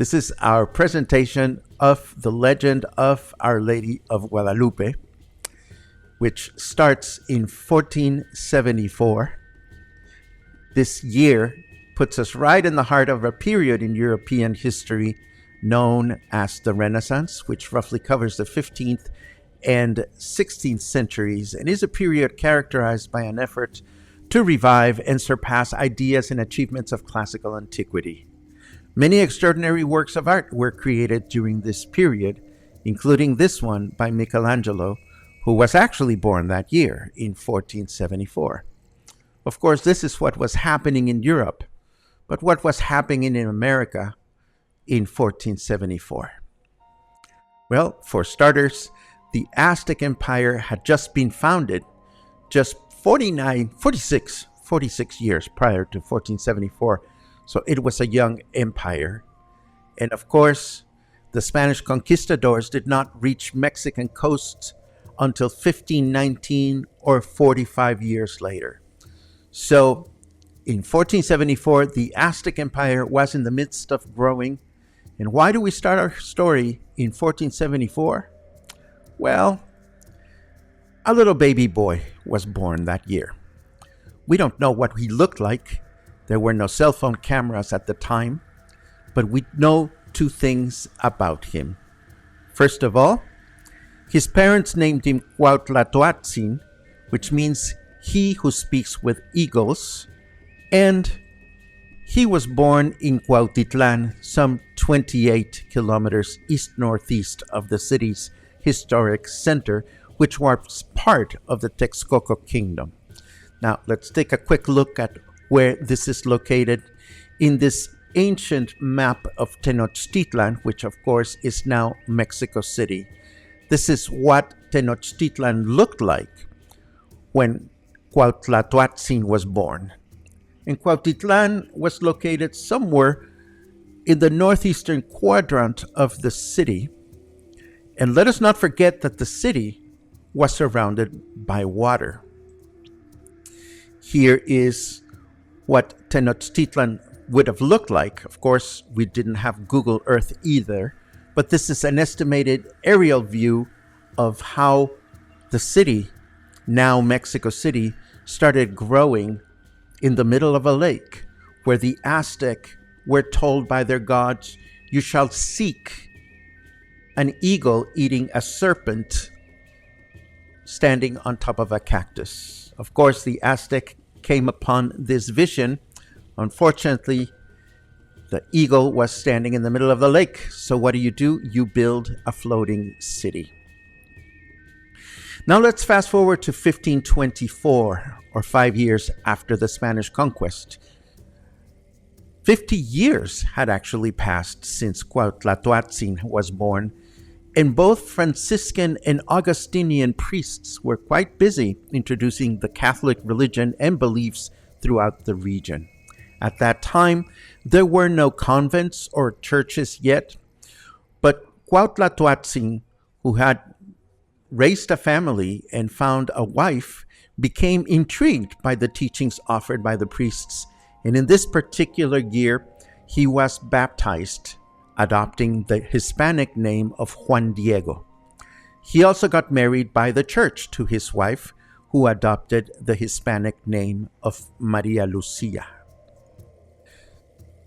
This is our presentation of the legend of Our Lady of Guadalupe, which starts in 1474. This year puts us right in the heart of a period in European history known as the Renaissance, which roughly covers the 15th and 16th centuries and is a period characterized by an effort to revive and surpass ideas and achievements of classical antiquity. Many extraordinary works of art were created during this period, including this one by Michelangelo, who was actually born that year in 1474. Of course, this is what was happening in Europe, but what was happening in America in 1474? Well, for starters, the Aztec Empire had just been founded just 46 years prior to 1474. So it was a young empire. And of course, the Spanish conquistadors did not reach Mexican coasts until 1519 or 45 years later. So in 1474, the Aztec Empire was in the midst of growing. And why do we start our story in 1474? Well, a little baby boy was born that year. We don't know what he looked like. There were no cell phone cameras at the time, but we know two things about him. First of all, his parents named him Cuautlatoatzin, which means he who speaks with eagles, and he was born in Cuautitlan, some 28 kilometers east-northeast of the city's historic center, which was part of the Texcoco Kingdom. Now, let's take a quick look at where this is located in this ancient map of Tenochtitlan, which of course is now Mexico City. This is what Tenochtitlan looked like when Cuautlatoatzin was born. And Cuautitlan was located somewhere in the northeastern quadrant of the city. And let us not forget that the city was surrounded by water. Here is what Tenochtitlan would have looked like. Of course, we didn't have Google Earth either, but this is an estimated aerial view of how the city, now Mexico City, started growing in the middle of a lake where the Aztec were told by their gods, "You shall seek an eagle eating a serpent standing on top of a cactus." Of course, the Aztec came upon this vision. Unfortunately, the eagle was standing in the middle of the lake. So what do? You build a floating city. Now let's fast forward to 1524, or 5 years after the Spanish conquest. 50 years had actually passed since Cuautlatoatzin was born, and both Franciscan and Augustinian priests were quite busy introducing the Catholic religion and beliefs throughout the region. At that time, there were no convents or churches yet, but Cuautlatoatzin, who had raised a family and found a wife, became intrigued by the teachings offered by the priests, and in this particular year, he was baptized, adopting the Hispanic name of Juan Diego. He also got married by the church to his wife, who adopted the Hispanic name of Maria Lucia.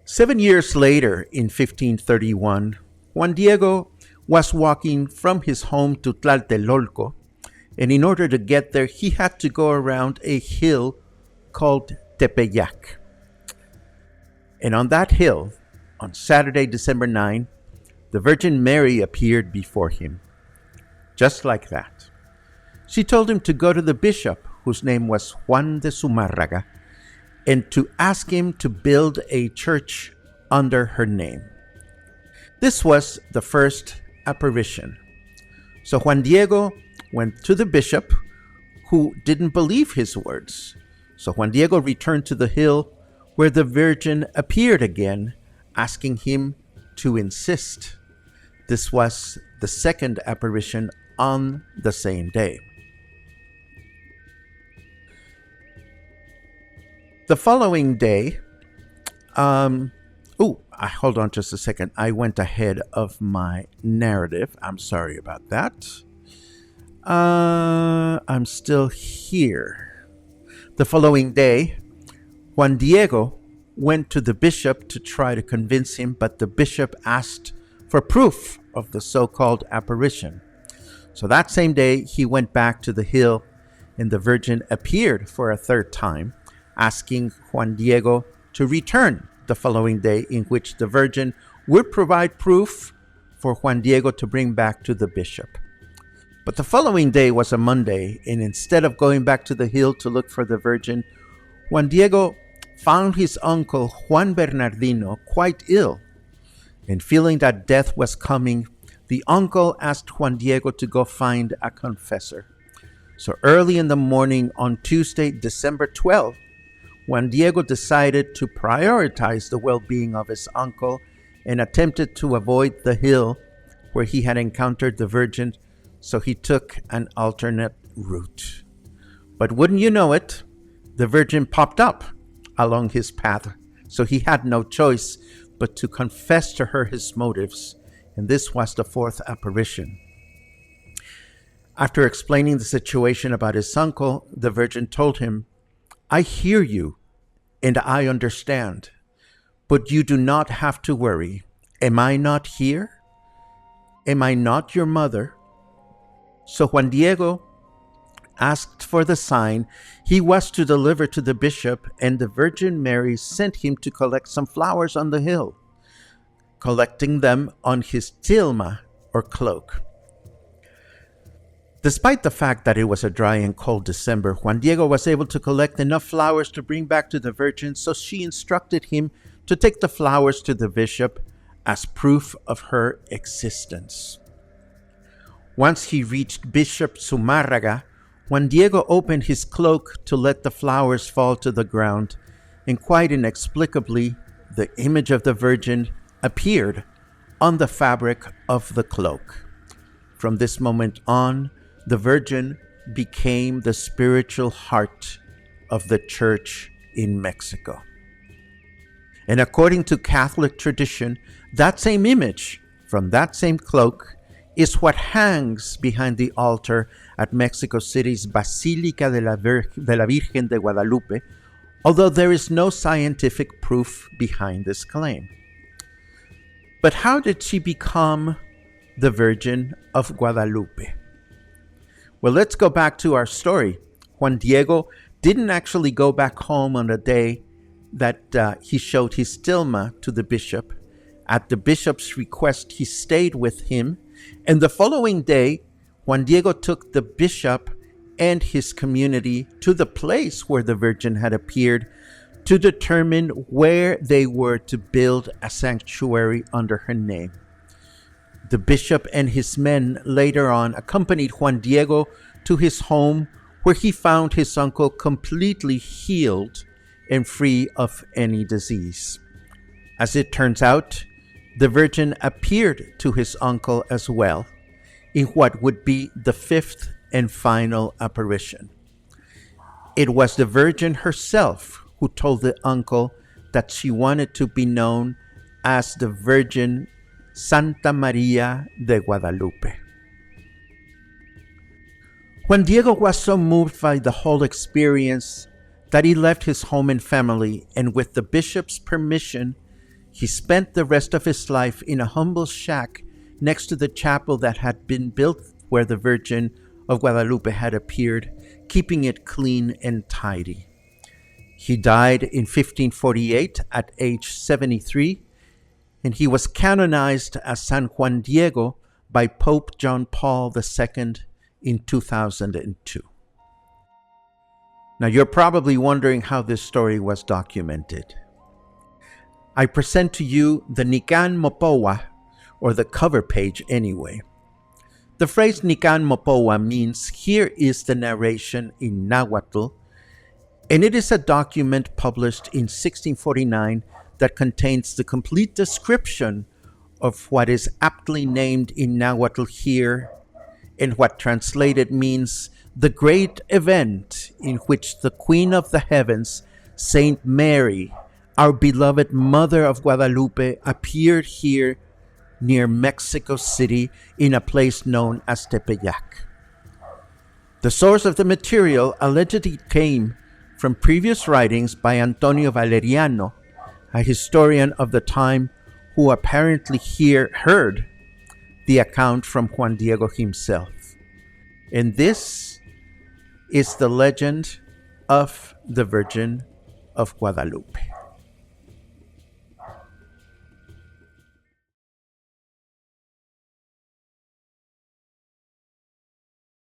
7 years later, in 1531, Juan Diego was walking from his home to Tlatelolco, and in order to get there, he had to go around a hill called Tepeyac. And on that hill, on Saturday, December 9, the Virgin Mary appeared before him. Just like that. She told him to go to the bishop, whose name was Juan de Zumárraga, and to ask him to build a church under her name. This was the first apparition. So Juan Diego went to the bishop, who didn't believe his words. So Juan Diego returned to the hill where the Virgin appeared again, asking him to insist. This was the second apparition on the same day. The following day, Oh, hold on just a second. I went ahead of my narrative. I'm sorry about that. I'm still here. The following day, Juan Diego went to the bishop to try to convince him, but the bishop asked for proof of the so called apparition. So that same day, he went back to the hill, and the Virgin appeared for a third time, asking Juan Diego to return the following day, in which the Virgin would provide proof for Juan Diego to bring back to the bishop. But the following day was a Monday, and instead of going back to the hill to look for the Virgin, Juan Diego found his uncle Juan Bernardino quite ill, and feeling that death was coming, the uncle asked Juan Diego to go find a confessor. So early in the morning on Tuesday, December 12th, Juan Diego decided to prioritize the well-being of his uncle and attempted to avoid the hill where he had encountered the Virgin, so he took an alternate route. But wouldn't you know it, the Virgin popped up along his path, so he had no choice but to confess to her his motives, and this was the fourth apparition. After explaining the situation about his uncle, the Virgin told him, "I hear you, and I understand, but you do not have to worry. Am I not here? Am I not your mother?" So Juan Diego asked for the sign he was to deliver to the bishop, and the Virgin Mary sent him to collect some flowers on the hill, collecting them on his tilma, or cloak. Despite the fact that it was a dry and cold December, Juan Diego was able to collect enough flowers to bring back to the Virgin, so she instructed him to take the flowers to the bishop as proof of her existence. Once he reached Bishop Zumárraga, Juan Diego opened his cloak to let the flowers fall to the ground, and quite inexplicably, the image of the Virgin appeared on the fabric of the cloak. From this moment on, the Virgin became the spiritual heart of the Church in Mexico. And according to Catholic tradition, that same image from that same cloak is what hangs behind the altar at Mexico City's Basílica de la Virgen de Guadalupe, although there is no scientific proof behind this claim. But how did she become the Virgin of Guadalupe? Well, let's go back to our story. Juan Diego didn't actually go back home on the day that he showed his tilma to the bishop. At the bishop's request, he stayed with him, and the following day, Juan Diego took the bishop and his community to the place where the Virgin had appeared to determine where they were to build a sanctuary under her name. The bishop and his men later on accompanied Juan Diego to his home, where he found his uncle completely healed and free of any disease. As it turns out, the Virgin appeared to his uncle as well, in what would be the fifth and final apparition. It was the Virgin herself who told the uncle that she wanted to be known as the Virgin Santa Maria de Guadalupe. Juan Diego was so moved by the whole experience that he left his home and family, and with the bishop's permission, he spent the rest of his life in a humble shack next to the chapel that had been built where the Virgin of Guadalupe had appeared, keeping it clean and tidy. He died in 1548 at age 73, and he was canonized as San Juan Diego by Pope John Paul II in 2002. Now, you're probably wondering how this story was documented. I present to you the Nican Mopowa, or the cover page anyway. The phrase Nican Mopowa means "here is the narration" in Nahuatl, and it is a document published in 1649 that contains the complete description of what is aptly named in Nahuatl "here," and what translated means "the great event in which the Queen of the Heavens, Saint Mary, Our beloved Mother of Guadalupe appeared here near Mexico City in a place known as Tepeyac. The source of the material allegedly came from previous writings by Antonio Valeriano, a historian of the time who apparently heard the account from Juan Diego himself. And this is the legend of the Virgin of Guadalupe.